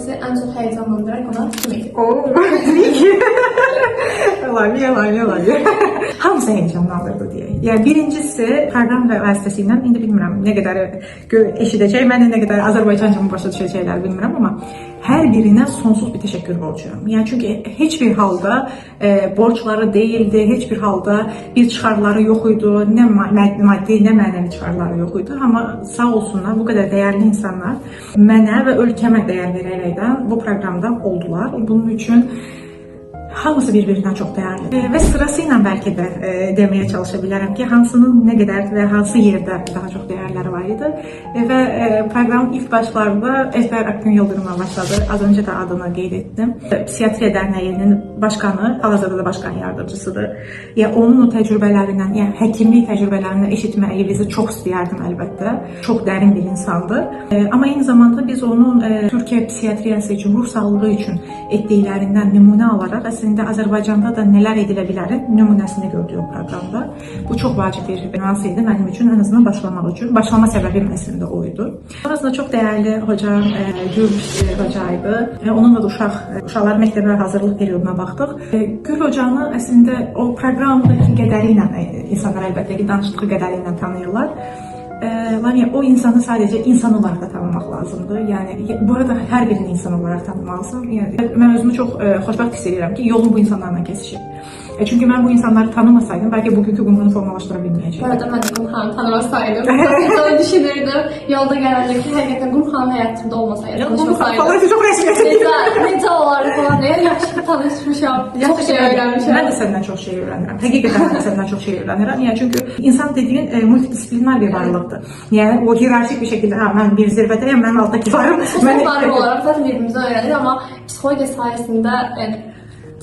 sizi en çok heyecanlandıran konu kimiydi? Olabilir. Hamısı heyecanlandırdı diye. Yani birincisi program ve vasitəsilə, indi bilmirəm ne kadar eşidəcək, mən də ne kadar Azərbaycanca başa düşəcəklər bilmirəm, amma hər birinə sonsuz bir teşekkür borcuyum. Yani çünkü hiçbir halda borçları değildi, hiçbir halda bir çıkarları yok idi, ne maddi ne manevi çıkarları yok idi. Ama sağ olsunlar bu kadar değerli insanlar mənə ve ölkəmə değer verərekdən bu programda oldular. Bunun için hamısı birbirinden çok değerli ve sırasıyla belki de demeye çalışabilirim ki hansının ne kadar ve hansı yerde daha çok değerleri var idi ve programın ilk başlarında Ezber Akgün Yıldırım'la başladı. Az önce de adını qeyd ettim. Psikiatriya Dərnəyinin başkanı, hal-hazırda da başkan yardımcısıdır. Ya onun o tecrübelerinden, yani həkimlik tecrübelerini eşitmeyi bizi çok istəyərdim elbette. Çok derin bir insandı. Ama aynı zamanda biz onun Türkiye psikiatriyası için, ruh sağlığı için etdiklərindən nümunə alaraq aslında Azərbaycanda da neler edilebilirin nümunəsini gördük o programda. Bu çok vacib bir nüansıydı benim için, en azından başlamak için. Başlama sebebim aslında oydu. Sonrasında çok değerli hocam Gül hocaydı. Onunla da uşaqlar məktəbə hazırlıq periyoduna baxdıq. Gül hocanı aslında o programdaki qədəriyle insanlar elbette ki danışdığı qədəriyle tanıyırlar. Yani o insanı sadece insan olarak da tanımak lazımdı. Yani bu arada her birini insan olarak tanımalısın. Yani ben özümü çok xoşbəxt hissediyorum ki yolum bu insanlarla kesişir. Çünkü ben bu insanları tanımasaydım belki bugünkü Qumrunu formalaştırabilmeyecektim. Bu arada ben de Qumrunu tanımasaydım. Aslında düşünürdüm. Yolda gelendeki hakikaten Qumrunu hayatımda olmasaydı. Tanışmasaydım. Çok resmiyeti. Necə olardı falan diye yaxşı tanışmışım. Çok şey öğrenmişim. Ben de senden çok şey öğrenirim. Hakikaten ben de senden çok şey öğrenirim. Yani çünkü insan dediğin multidisipliner bir varlıktır. Yani o hiyerarşik bir şekilde ben bir zirvedeyim, ben alttaki varım. Sosyal varlık olarak zaten birbirimizi öğrenir ama psikoloji sayesinde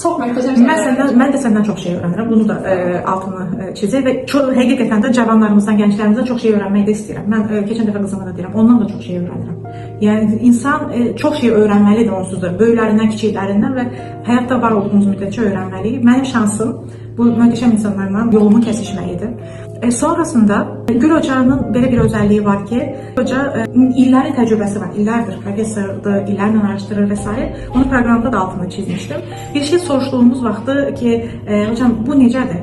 çok muhteşem şeyler. Ben de senden çok şey öğrenirim. Bunu da altını çizeyim ve hakikaten de cavanlarımızdan, gençlerimizden çok şey öğrenmeyi de isterim. Ben geçen defa kızıma da derim, ondan da çok şey öğrenirim. Yani insan çok şey öğrenmelidir onsuz da. Böylerinden, kiçiklerinden ve hayatta var olduğumuz müddetçe öğrenmeliyiz. Benim şansım bu muhteşem insanlarla yolumun kesişmeydi. Sonrasında Gül Hoca'nın belə bir özelliği var ki, Hoca illerin tecrübesi var, illerdir, profesördü, illerle araştırır vesaire. Onu programda da altını çizmiştim. Bir şey soruştuğumuz vakti ki, hocam bu necədir?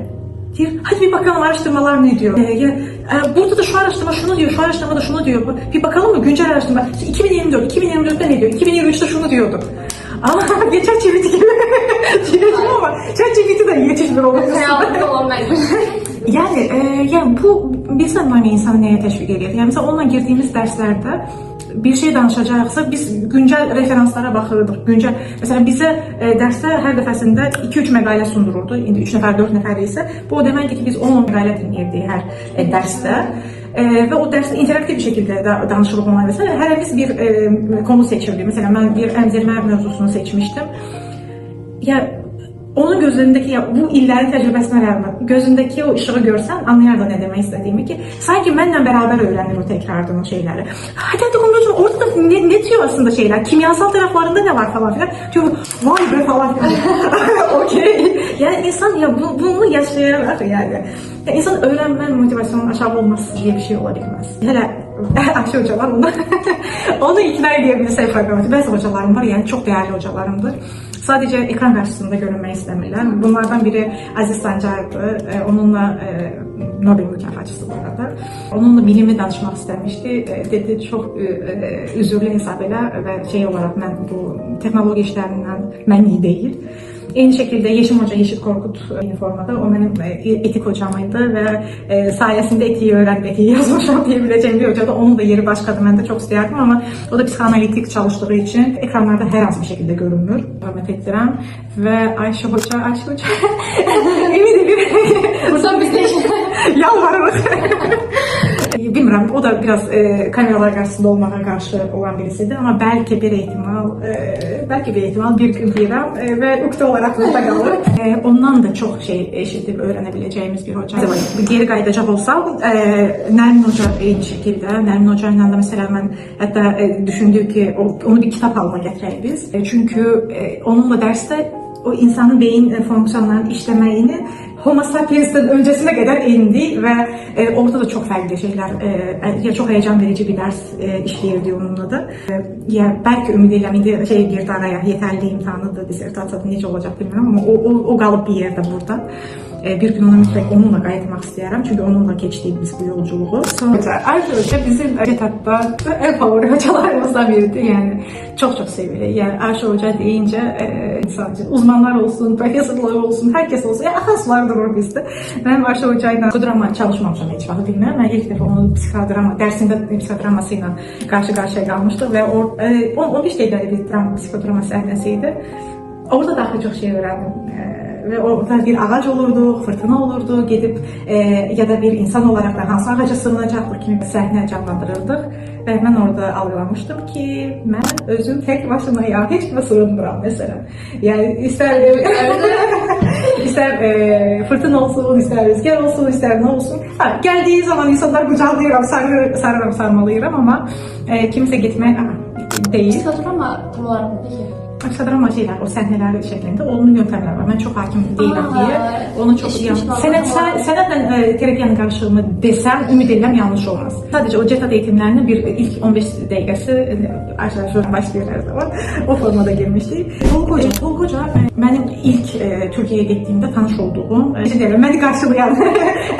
Deyir, hadi bir bakalım araştırmalar ne diyor? Burada da şu araştırma şunu diyor, şu araştırma da şunu diyor. Bir bakalım mı güncel araştırma? 2024'te ne diyor? 2023'te şunu diyordu. Ama geçen çeviri gibi diyeceğim ama ChatGPT de yetişmiyor olabilir. Yani bu bizden aynı insanı neye teşvik ediyor? Yani mesela onunla girdiğimiz derslerde bir şey danışacaqsa biz güncel referanslara baxırdıq. Güncel mesela bize derste her dəfəsində 2-3 məqalə sundururdu. İndi 3 nəfər, 4 nəfər isə bu o deməkdir ki biz 10 məqalə dinləyirdik hər dərsdə. Ve o derste interaktif bir şekilde danışırıq ona vesaire. Her biz bir konu seçirdik. Mesela ben bir emzirme mevzusunu seçmiştim. Ya onun gözlerindeki ya bu illerin tecrübesine rağmen gözündeki o ışığı görsen anlayardın ne demek istediğimi ki sanki benimle beraber öğrenir o tekrardan o şeyleri. Hadi Qumrucuğum orada da ne diyor aslında şeyler? Kimyasal taraflarında ne var falan filan. Diyor vay be falan filan. Okey. Yani insan ya bunu yaşayarak yani. Ya insan öğrenme motivasyonun aşağı olması diye bir şey olabilmez. Hele Ayşe hocalar onu ikna edebilirse programı. Bazı hocalarım var yani çok değerli hocalarımdır. Sadece ekran karşısında görünmeyi istemirler. Bunlardan biri Aziz Sancar'dı. Onunla Nobel mükafatçısı bu arada. Onunla bilimi danışmak istemişti. Dedi çok üzürlü hesab elə ve şey olarak ben bu teknoloji işlerinden mən iyi değil. Aynı şekilde Yeşim Hoca, Yeşil Korkut üniformada. O benim etik hocamıydı ve sayesinde etiği öğrendim, etiği yazmışım diyebileceğim bir hoca da. Onun da yeri başkadı. Ben de çok istiyordum ama o da psikanalitik çalıştığı için ekranlarda her az bir şekilde görünür. Hürmet ettirem. Ve Ayşe Hoca eminim buradan biz de yalvarırız. Bilmiyorum, o da biraz kameralar karşısında olmaya karşı olan birisiydi ama belki bir ihtimal bir gün girem ve ukde olarak burada kalır. Ondan da çok şey eşitip öğrenebileceğimiz bir hoca. Geri kaydacak olsam Nermin Hoca aynı şekilde. Nermin Hoca'yla da mesela ben hatta düşündük ki onu bir kitap alma getireyim biz. Çünkü onunla derste o insanın beyin fonksiyonlarının işlemeyini Homo sapiens'ten öncesine kadar indi ve orada da çok farklı şeyler, ya çok heyecan verici bir ders işleyirdi onunla da. Ya belki ümid edirəm indi girdi araya, yeterli imtihanıdır, disertasiyada necə olacak bilmiyorum ama o qalıb bir yerde burada. Bir gün ona mütləq onunla qayıtmaq istəyərəm. Çünki onunla keçdiyimiz bu yolculuğu. Sonra Ayşe bizim etapta en favori hocalarımızdan biridir. Yani çok sevilir. Yani Ayşe Hoca deyince sadece uzmanlar olsun, profesorlar olsun, herkes olsun. Yani ahaslardır o bizde. Ben Ayşe Hoca'yla psikodrama çalışmamışam hiç vaxt bilmirəm. Ben ilk defa onu psikodrama dersinde psikodramasıyla karşı-karşıya qalmışdıq ve 15 dəqiqəlik bir psikodrama səhnəsiydi. Orada daha çok şey öğrendim. Ve orada bir ağaç olurdu, fırtına olurdu, gidip ya da bir insan olarak da hansı ağaca sığınacaqdır kimi bir səhne canlandırırdıq. Ve ben orada algılamıştım ki ben özüm tek başımayam, hiç kime sığınmıram mesela. Yani ister fırtına olsun, ister rüzgar olsun, ister ne olsun. Geldiği zaman insanlar kucaklayıram, sararım, sarmalayıram ama kimse gitmeye değil. Psikodrama tam olarak peki? Psikodrama şeyler, o sahneler şeklinde onun yöntemleri var. Ben çok hakim değilim diye onu çok iyi Sənətlə terapiyanın qarşılığını desem ümid edirəm yanlış olmaz. Sadece o CETAD eğitimlerine bir ilk 15 dəqiqəsi arkadaşlar başlayırlar zaman o formada girmiştik. Tolga Hoca benim ilk Türkiye'ye gittiğimde tanış olduğum, beni karşılayan,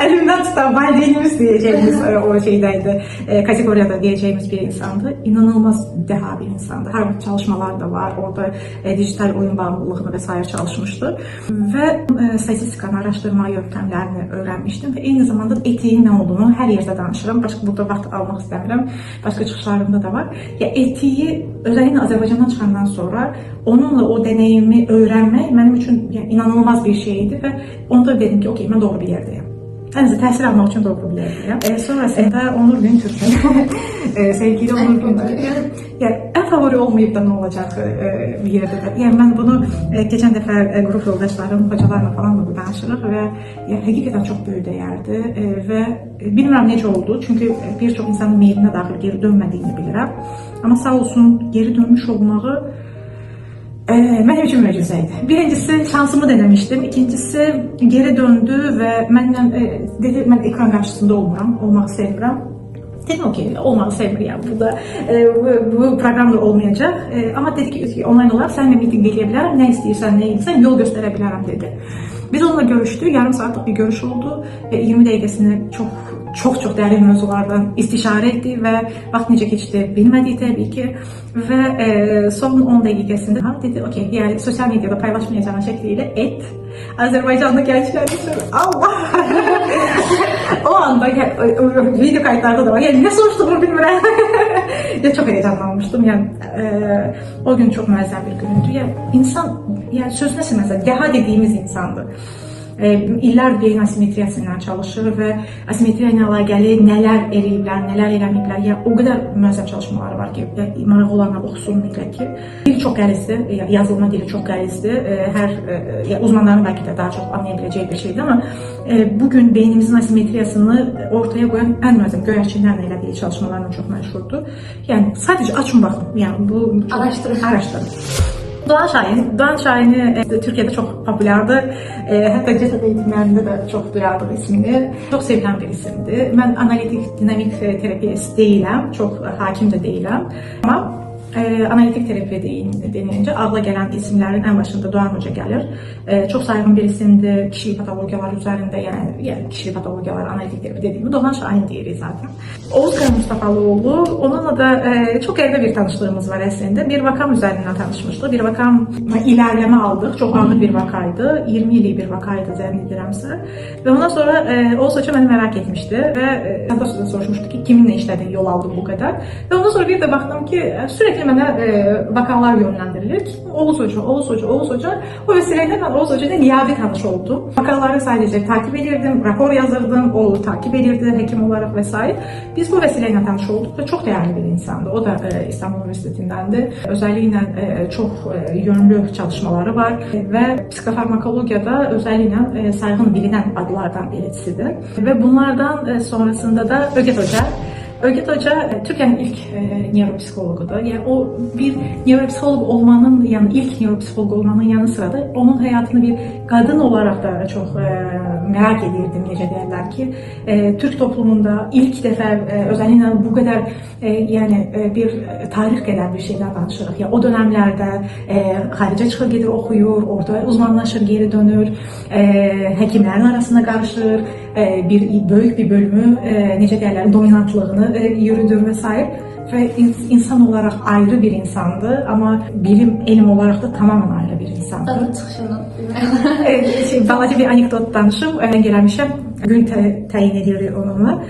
elimden tutan valideynimiz diyeceğimiz o şeydeydi, kategoriyada diyeceğimiz bir insandı. İnanılmaz deha bir insandı. Harvard çalışmalar da var. Orada dijital oyun bağımlılığını vesaire çalışmıştı. Ve statistikanı, araştırma yöntemlerini öğrenmiştim. Ve aynı zamanda etiğin ne olduğunu her yerde danışırım. Başka burada vaxt almak istemiyorum. Başka çıkışlarımda da var. Ya etiği özellikle Azerbaycan'dan çıkandan sonra onunla o deneyimi öğrenmek benim için yani inanılmaz bir şeydi ve onda dedim ki okey ben doğru bir yerdeyim. Yani təhsil almaq üçün doğru bir yerdeyim. Sonrasında Onur Güntürk'ün sevgili Onur Güntürk yani en favori olmayıp da ne olacak bir yerde de. Yani ben bunu geçen defa grup yoldaşlarım, hocalarla falan da danışırıq ve yani hakikaten çok büyük değerdi ve bilmirəm necə oldu çünkü birçok insanın meylinə daxil geri dönmediğini bilirəm. Ama sağ olsun geri dönmüş olmağı benim için möcüzeydi. Birincisi şansımı denemiştim. İkincisi geri döndü ve dedi ben ekran karşısında olmak sevmiyorum. Dedim okey, olmağı sevmiyorum burada. Bu programda olmayacak. Ama dedi ki online olarak seninle meeting gelebilirim. Ne istiyorsan ne istersen yol gösterebilirim dedi. Biz onunla görüştük. Yarım saatlik bir görüş oldu. Ve 20 dəqiqəsini çok değerli mevzulardan istişare etti ve vaxt necə keçdi bilmədik tabii ki. Ve son 10 dəqiqəsində dedi okey yani sosyal medyada paylaşmayacağın şekliyle et. Azerbaycan'da gençler için Allah. O anda video kayıtlarda da var. Yani ne soruştuğumu bilmiyorum. Ya çok heyecanlanmıştım. Yani o gün çok müəzzəm bir gündü. Yani insan yani sözünə sinməsə deha dediğimiz insandı. İllər beyin asimetriyasıyla çalışır ve asimetriya ilə əlaqəli nələr eləyiblər, nələr eləməyiblər. Yəni o qədər müəzzəm çalışmaları var ki, maraq olanlar oxusun mütləq ki. Dil çox qəlizdir, yazılma dili çox qəlizdir. Uzmanların belki de daha çok anlayabileceği bir şeydir ama bugün beynimizin asimetriyasını ortaya koyan en müəzzəm göyərçinlərlə elədiyi çalışmalarla çok məşhurdur. Yani sadece açın baxın. Yani bu araştırın. Doğan Şahin'i Türkiye'de çok popülerdi. Hatta CETAD eğitimlerinde de çok duyardık ismini. Çok sevilen bir isimdi. Ben analitik dinamik terapist değilim. Çok hakim de değilim. Ama analitik terapi denince akla gelen isimlerin en başında Doğan Hoca gelir. Çok saygın bir isimdi. Kişilik patologiyalar üzerinde yani kişilik patologiyalar analitik terapi dediğimiz Doğan Şahin diyoruz zaten. Oğuz Kaya Mustafalıoğlu, onunla da çok evde bir tanıştığımız var aslında. Bir vakam üzerinden tanışmıştık. Bir vakam ilerleme aldık. Çok anlık bir vakaydı. 20 yıllık bir vakaydı zannederimse. Ve ondan sonra Oğuz Hoca beni merak etmişti. Ve Santos'da soruşmuştu ki kiminle işledin yol aldın bu kadar. Ve ondan sonra bir de baktım ki sürekli bana vakalar yönlendirilir. Oğuz Hoca. O vesileyle ben Oğuz Hoca'yla niyabi tanış oldum. Vakaları sadece takip edirdim, rapor yazırdım, o takip edirdi hekim olarak vesaire. Biz bu vesileyle tanış olduk ve çok değerli bir insandı. O da İstanbul Üniversitesi'ndendi. Özellikle çok yönlü çalışmaları var ve psikofarmakologiyada özellikle saygın bilinen adlardan birisidir. Ve bunlardan sonrasında da Öget Hoca. Öget Hoca Türkiye'nin ilk nöropsikologudur. Yani o bir nöropsikolog olmanın, yani ilk nöropsikolog olmanın yanı sıra da onun hayatını bir kadın olarak da çok merak edirdim. Necə deyirlər ki, Türk toplumunda ilk defa özellikle bu kadar yani bir tarih kadar bir şeyler danışırıq. Yani o dönemlerde xaricə çıxır, gedir oxuyur, orada uzmanlaşır, geri dönür, həkimlərin arasında qarışır, büyük bir bölümü necə deyirlər, dominantlığını yürüdür vesaire. Ve insan olarak ayrı bir insandı ama bilim, elim olarak da tamamen ayrı bir insandı. Adı çıxışını. Balaca bir anekdot danışım. Ben gelmişim, gün təyin ediyor onunla.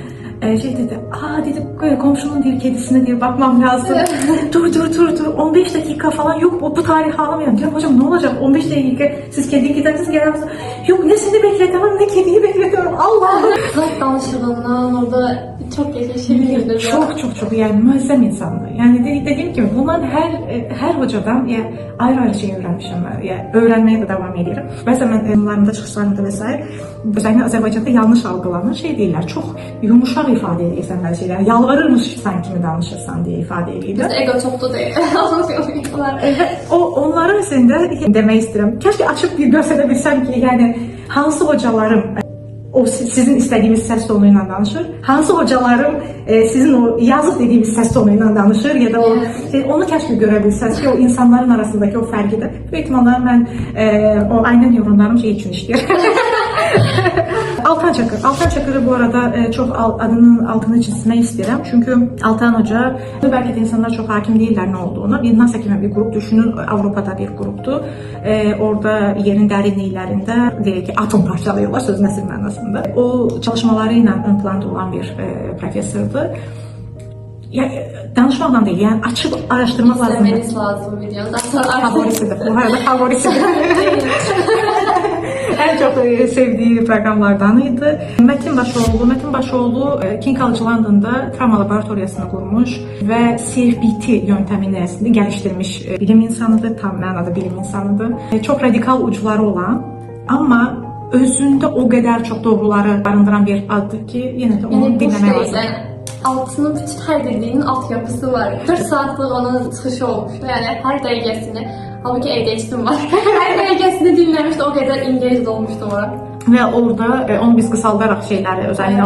Dedi, dedi, komşunun diyor, kedisine diyor, bakmam lazım. dur, 15 dakika falan, yok bu tarih ağlamayalım. Diyorum, hocam ne olacak, 15 dakika, siz kediyi gidersiniz, gelemezsiniz. Yok, ne seni bekletiyorum, ne kediyi bekletiyorum, Allah'ım. Zat danışığından orada çok geçeşebilirdir. Çok yani müezzem insandı. Yani dediğim gibi bunların her hocadan ya ayrı şey öğrenmişim ben. Yani öğrenmeye de devam ediyorum. Bazen ben onlarımda, çıkışlarımda vesaire özellikle Azerbaycan'da yanlış algılanan şey değiller. Çok yumuşak ifade ediyorsan her şeyler. Yalvarırmış sen kimi danışırsan diye ifade ediyordu. Bizde ego çoktu değil. Onların üzerinde demek istedim. Keşke açıp bir gösterebilsem ki yani hansı hocalarım o sizin istediğiniz ses tonuyla danışır. Hansı hocalarım sizin o yazık dediğiniz ses tonuyla danışır ya da onu keşke görebilseniz ki o insanların arasındaki o farkı da. Büyük ihtimalle ben o aynen yorumlarım şey için işliyor. Altan Çakır. Altan Çakır'ı bu arada çok adının altını çizmek isterim. Çünkü Altan Hoca, belki de insanlar çok hakim değiller ne olduğunu. Bir nas hekimi bir grup düşünün, Avrupa'da bir gruptu. Orada yerin derinliklerinde diyelim ki atom parçalıyorlar söz nesir manasında. O çalışmalarıyla ön planda olan bir profesördü. Yani danışmakla değil, yani açıp araştırmak lazım. İzlemeniz lazım videoda. Favorisidir. Bu arada favorisidir. En çok sevdiği programlardanıydı. Metin Başoğlu King College London'da travma laboratoriyasını kurmuş ve CFBT yöntemini geliştirmiş bilim insanıdır, tam manada bilim insanıdır. Çok radikal uçları olan ama özünde o kadar çok doğruları barındıran bir addır ki yine de onu dinlemeye lazım. Altının bütün her dediğinin altyapısı var. 4 saatlik onun çıkışı olmuştu. Yani her dergesini, halbuki ADHD'm var. Her dergesini dinlemişti, o kadar engaged olmuştu orada. Ve orada onu biz kısaltarak şeyleri, özellikle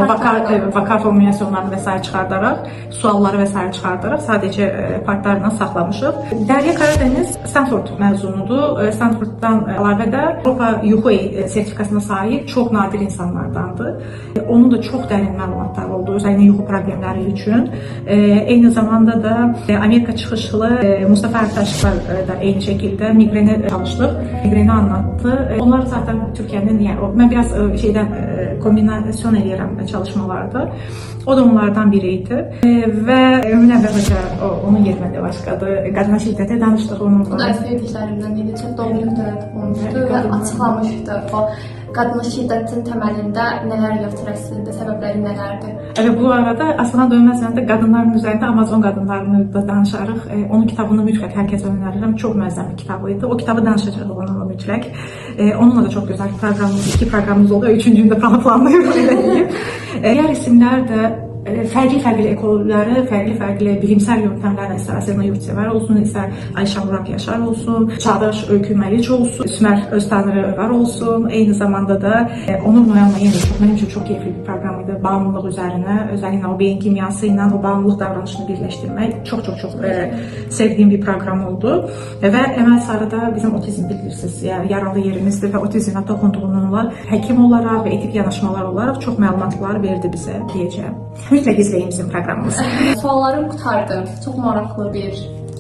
vakar formülasyonlarını vesaire çıkartarak, sualları vesaire çıkartarak sadece partlarına saxlamışıq. Derya Karadeniz Stanford məzunudur. Stanford'dan əlavə də Avropa UHE sertifikasına sahip çok nadir insanlardandır. Onun da çok derin məlumatları oldu, özellikle yuxu problemleri için. Eyni zamanda da Amerika çıxışlı Mustafa Ertaş'la da eyni şekilde migreni çalıştık. Migreni anlattı. Onlar zaten Türkiye'nin, yani biraz şeyden kombinasyon ediyorum çalışmalarda. O da onlardan biriydi. Ve Münəvvər Hoca onun yerində başqadır. Qadına şiddətə danışdıq onunla. Bu da sevdiklərimdən idi. Çox doğru tərəf olmuşdu və açıqlamışdı. O qadına şiddetin temelinde neler yatır aslında, sebepleri nelerdir? Evet, bu arada Aslan Dönmez'den de kadınların üzerinde Amazon kadınlarını da danışarıq. Onun kitabını mütləq herkese öneririm. Çok məzəmli kitabıydı. O kitabı danışacağıq onunla mütləq. Onunla da çok güzel iki programımız oldu. Üçüncüyü de planlıyoruz. Diğer isimler de fərqli ekolları, fərqli bilimsel yöntemlerle ister Asena Yurtsever olsun, ister Ayşe Murat Yaşar olsun, Çağdaş Öykü Məliç olsun, Sümer Öztanrı Över olsun. Aynı zamanda da Onur Noyan'la yine benim için çok keyifli bir programıydı. Bağımlılık üzerine, özellikle o beyin kimyasıyla o bağımlılık davranışını birleştirmek çok sevdiğim bir program oldu. Ve Emel Sarı da bizim otizm bilirsiniz, yani yaralı yerimizdir ve otizmə toxunduğundan hekim olarak ve etik yanaşmalar olarak çok məlumatlar verdi bize diyeceğim. Mütləq izləyin bizim programımızı. Suallarım qutardı. Çok maraqlı bir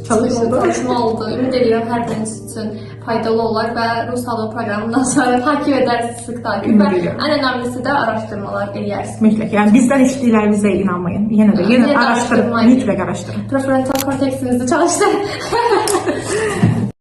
çalışma oldu. Ümid edirəm hər biriniz üçün faydalı olar və Ruh Sağlığı programından sonra takip edərsiniz, sık takip və ən önəmlisi də araşdırmalar edərsiniz. Mütləq, yəni bizdən eşitdiklərinizə inanmayın. Yenə araşdırın, mütləq araşdırın. Prefrontal korteksinizi çalışdırın.